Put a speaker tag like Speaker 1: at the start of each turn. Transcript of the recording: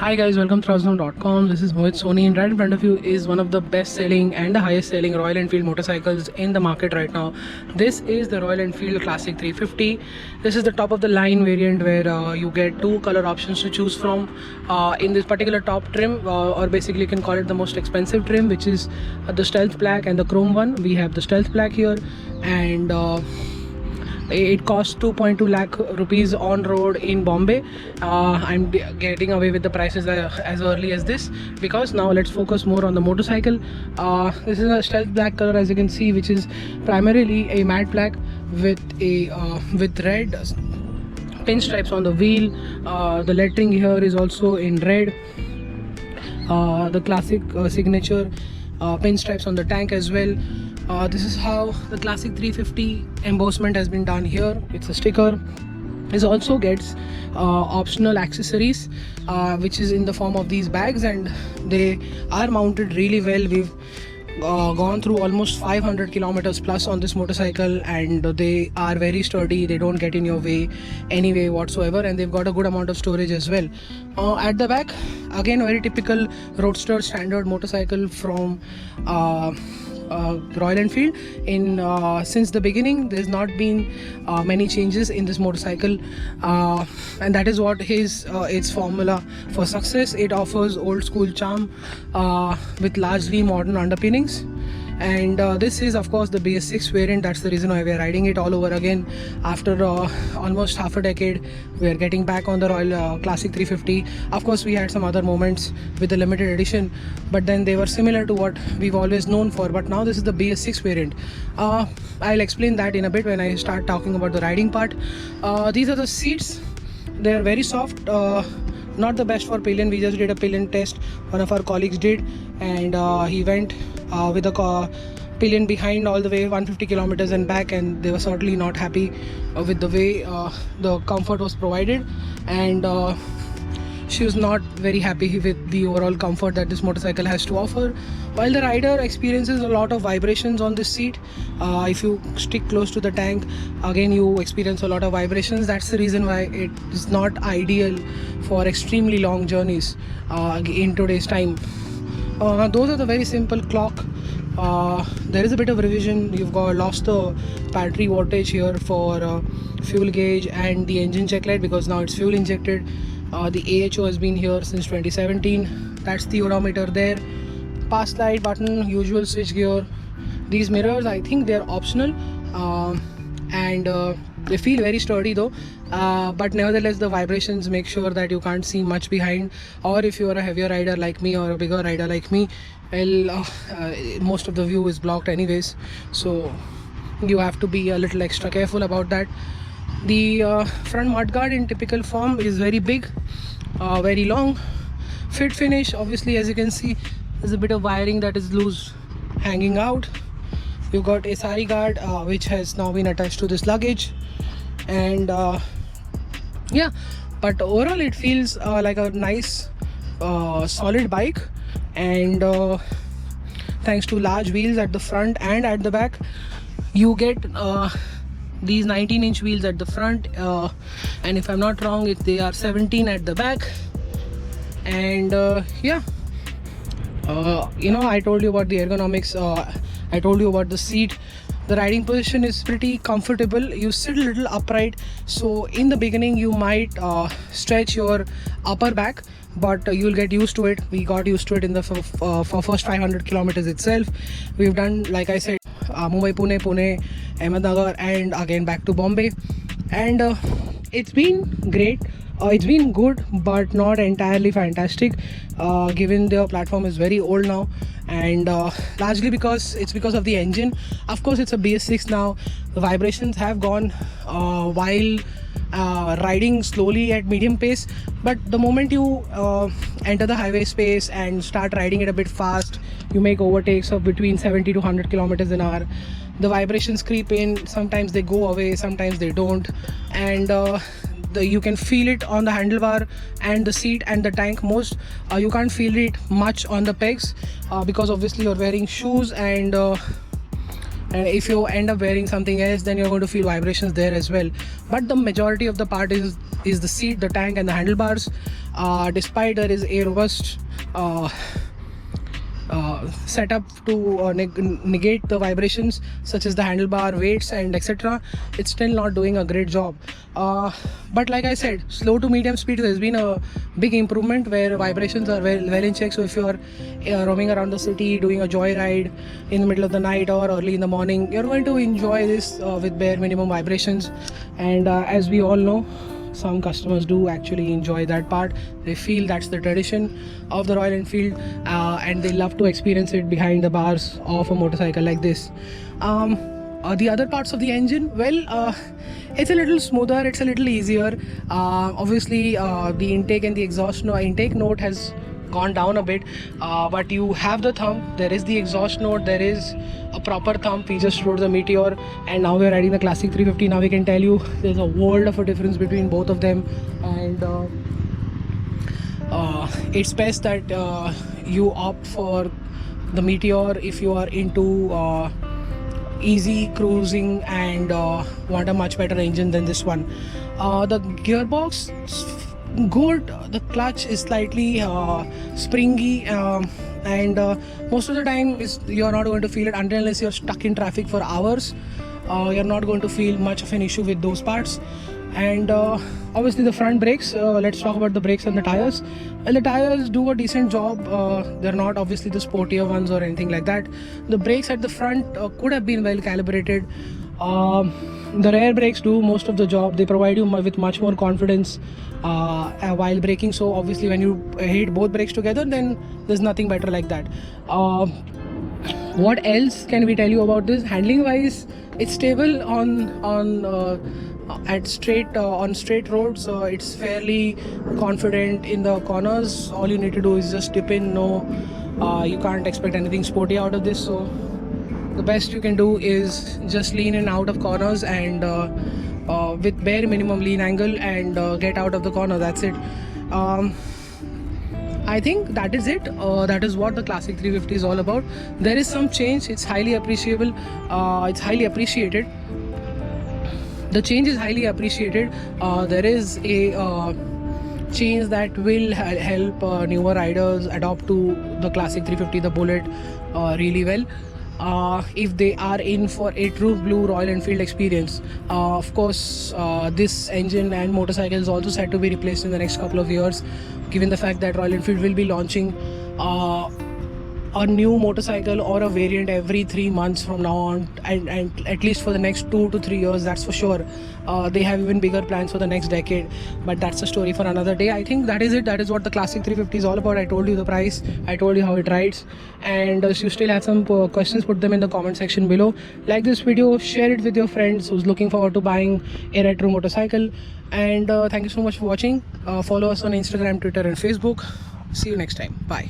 Speaker 1: Hi guys, welcome to Razno.com. This is Mohit Soni, and right in front of you is one of the best selling and the highest selling Royal Enfield motorcycles in the market right now. This is the Royal Enfield Classic 350. This is the top of the line variant where you get two color options to choose from in this particular top trim, or basically you can call it the most expensive trim, which is the Stealth Black and the Chrome one. We have the Stealth Black here, and it costs 2.2 lakh rupees on road in Bombay. I'm getting away with the prices as early as this, because now let's focus more on the motorcycle. This is a Stealth Black color, as you can see, which is primarily a matte black with red pinstripes on the wheel. The lettering here is also in red. The classic signature pinstripes on the tank as well. This is how the Classic 350 embossment has been done here. It's a sticker. This also gets optional accessories, which is in the form of these bags, and they are mounted really well. We've gone through almost 500 kilometers plus on this motorcycle, and they are very sturdy. They don't get in your way anyway whatsoever, and they've got a good amount of storage as well. At the back, again, very typical roadster standard motorcycle from Royal Enfield. Since the beginning, there's not been many changes in this motorcycle, and that is what its formula for success. It offers old school charm with largely modern underpinnings. And this is of course the BS6 variant. That's the reason why we are riding it all over again after almost half a decade. We are getting back on the Royal Classic 350. Of course, we had some other moments with the limited edition, but then they were similar to what we've always known for. But now this is the BS6 variant. I'll explain that in a bit when I start talking about the riding part. These are the seats. They're very soft. Not the best for pillion. We just did a pillion test. One of our colleagues did, and he went with a pillion behind all the way 150 kilometers and back, and they were certainly not happy with the way the comfort was provided, and she was not very happy with the overall comfort that this motorcycle has to offer. While the rider experiences a lot of vibrations on this seat, if you stick close to the tank, again you experience a lot of vibrations. That's the reason why it is not ideal for extremely long journeys in today's time. Those are the very simple clock. There is a bit of revision. You've lost the battery wattage here for fuel gauge and the engine check light, because now it's fuel injected. The AHO has been here since 2017. That's the odometer there. Pass light button, usual switch gear. These mirrors, I think they're optional, and they feel very sturdy though, but nevertheless the vibrations make sure that you can't see much behind. Or if you are a heavier rider like me or a bigger rider like me, well, most of the view is blocked anyways, so you have to be a little extra careful about that. The front mudguard in typical form is very big, very long. Fit finish, obviously, as you can see, there's a bit of wiring that is loose hanging out. You've got a sari guard which has now been attached to this luggage, and yeah, but overall it feels like a nice solid bike, and thanks to large wheels at the front and at the back, you get these 19-inch wheels at the front, and if I'm not wrong, they are 17 at the back. And yeah, I told you about the ergonomics. I told you about the seat. The riding position is pretty comfortable. You sit a little upright, so in the beginning you might stretch your upper back, but you'll get used to it. We got used to it in the for first 500 kilometers itself. We've done, like I said, Mumbai, Pune, Ahmednagar, and again back to Bombay, and it's been great. It's been good, but not entirely fantastic, given the platform is very old now, and largely because of the engine. Of course, it's a BS6 now. The vibrations have gone while riding slowly at medium pace, but the moment you enter the highway space and start riding it a bit fast, you make overtakes of between 70 to 100 kilometers an hour. The vibrations creep in. Sometimes they go away, sometimes they don't, and you can feel it on the handlebar and the seat and the tank most. You can't feel it much on the pegs because obviously you're wearing shoes, and and if you end up wearing something else, then you're going to feel vibrations there as well. But the majority of the part is the seat, the tank, and the handlebars. Despite there is a robust setup to negate the vibrations such as the handlebar weights and etc., it's still not doing a great job. But like I said, slow to medium speed there's been a big improvement where vibrations are well in check. So if you are roaming around the city doing a joyride in the middle of the night or early in the morning, you're going to enjoy this with bare minimum vibrations. And as we all know, some customers do actually enjoy that part. They feel that's the tradition of the Royal Enfield, and they love to experience it behind the bars of a motorcycle like this. The other parts of the engine, well, it's a little smoother, it's a little easier. Obviously the intake and the exhaust intake note has gone down a bit, but you have the thump, there is the exhaust note, there is a proper thump. We just rode the Meteor and now we're riding the Classic 350. Now we can tell you there's a world of a difference between both of them, and it's best that you opt for the Meteor if you are into easy cruising and want a much better engine than this one. The gearbox good, the clutch is slightly springy, and most of the time you're not going to feel it unless you're stuck in traffic for hours. You're not going to feel much of an issue with those parts. And obviously the front brakes, let's talk about the brakes and the tires. Well, the tires do a decent job. They're not obviously the sportier ones or anything like that. The brakes at the front could have been well calibrated. The rear brakes do most of the job. They provide you with much more confidence while braking. So obviously when you hit both brakes together, then there's nothing better like that. What else can we tell you about this? Handling wise, it's stable on straight roads. It's fairly confident in the corners. All you need to do is just dip in. You can't expect anything sporty out of this. So the best you can do is just lean in out of corners and with bare minimum lean angle and get out of the corner. That's it. I think that is it. That is what the Classic 350 is all about. There is some change. It's highly appreciable. It's highly appreciated. The change is highly appreciated. There is a change that will help newer riders adopt to the Classic 350, the Bullet, really well. If they are in for a true blue Royal Enfield experience. Of course, this engine and motorcycle is also set to be replaced in the next couple of years, given the fact that Royal Enfield will be launching a new motorcycle or a variant every 3 months from now on, and at least for the next 2 to 3 years, that's for sure. They have even bigger plans for the next decade, but that's a story for another day. I think that is it. That is what the Classic 350 is all about. I told you the price, I told you how it rides, and if you still have some questions, put them in the comment section below. Like this video, share it with your friends who's looking forward to buying a retro motorcycle, and thank you so much for watching. Follow us on Instagram, Twitter and Facebook. See you next time. Bye.